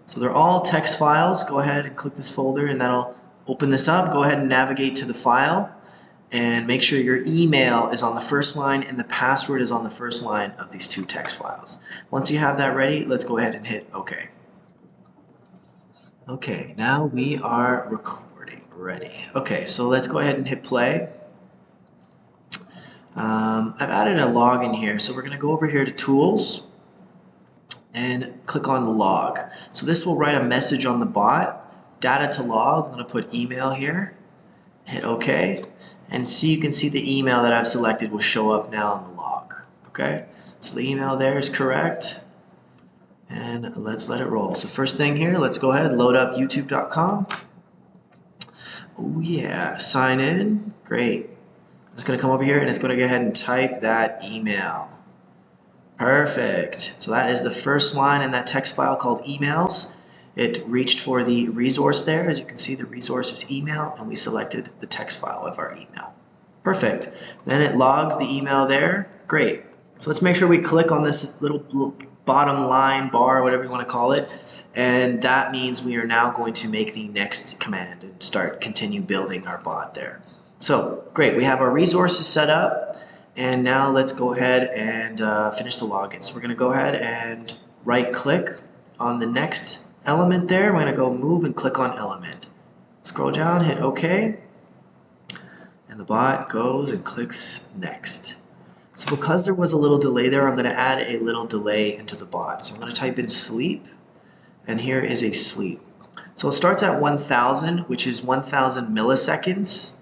So they're all text files. Go ahead and click this folder and that'll open this up. Go ahead and navigate to the file and make sure your email is on the first line and the password is on the first line of these two text files. Once you have that ready, let's go ahead and hit OK. Okay, now we are recording. Ready. Okay, so let's go ahead and hit play. I've added a login here, so we're going to go over here to Tools and click on the log. So this will write a message on the bot. Data to log. I'm going to put email here. Hit OK. And you can see the email that I've selected will show up now on the log. Okay, so the email there is correct. And let's let it roll. So first thing here, let's go ahead and load up youtube.com. Oh yeah, sign in. Great. I'm just going to come over here and it's going to go ahead and type that email. Perfect. So that is the first line in that text file called emails. It reached for the resource there. As you can see, the resource is email, and we selected the text file of our email. Perfect. Then it logs the email there. Great. So let's make sure we click on this little bottom line bar, whatever you want to call it, and that means we are now going to make the next command and continue building our bot there. So great, we have our resources set up, and now let's go ahead and finish the login. So we're going to go ahead and right click on the next element there. We're going to go move and click on element. Scroll down, hit OK, and the bot goes and clicks next. So because there was a little delay there, I'm going to add a little delay into the bot. So I'm going to type in sleep, and here is a sleep. So it starts at 1000, which is 1000 milliseconds.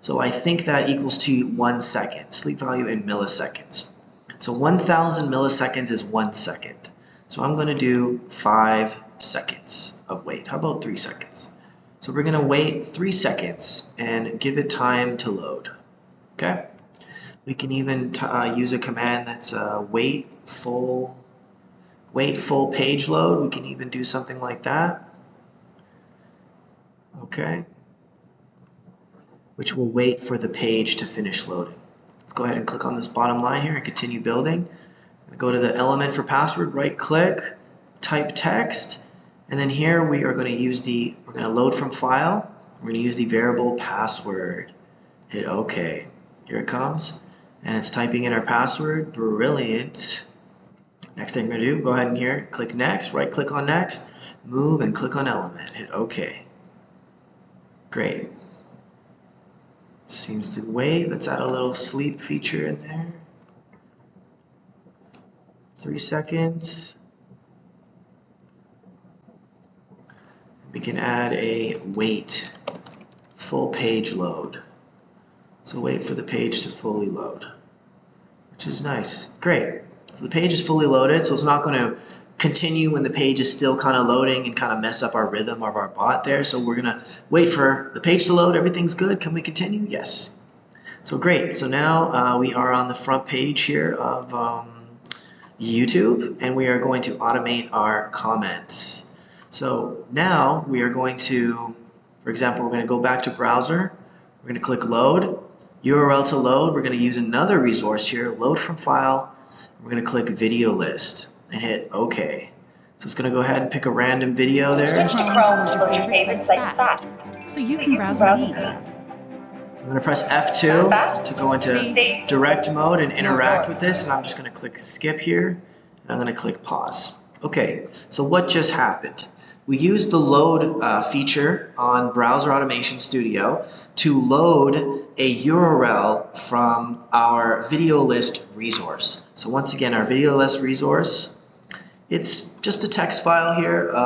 So I think that equals to 1 second, sleep value in milliseconds. So 1000 milliseconds is 1 second. So I'm going to do 5 seconds of wait. How about 3 seconds? So we're going to wait 3 seconds and give it time to load. Okay? We can even use a command that's wait full page load. We can even do something like that. Okay. Which will wait for the page to finish loading. Let's go ahead and click on this bottom line here and continue building. I'm going to go to the element for password, right click, type text, and then here we are going to use we're going to load from file. We're going to use the variable password. Hit OK. Here it comes. And it's typing in our password. Brilliant. Next thing we're going to do, go ahead and here, click next, right click on next, move and click on element. Hit OK. Great. Seems to wait. Let's add a little sleep feature in there. 3 seconds. We can add a wait full page load. So wait for the page to fully load, which is nice. Great. So the page is fully loaded, so it's not going to continue when the page is still kind of loading and kind of mess up our rhythm of our bot there. So we're going to wait for the page to load. Everything's good. Can we continue? Yes. So great. So now we are on the front page here of YouTube, and we are going to automate our comments. So now we are going to, for example, we're going to go back to browser. We're going to click load. URL to load. We're going to use another resource here, load from file. We're going to click video list and hit OK. So it's going to go ahead and pick a random video there. Switch to Chrome to load your favorite sites fast, so you can browse with ease. I'm going to press F2 to go into direct mode and interact with this, and I'm just going to click skip here, and I'm going to click pause. Okay, so what just happened? We used the load feature on Browser Automation Studio to load a URL from our video list resource. So once again, our video list resource, it's just a text file here.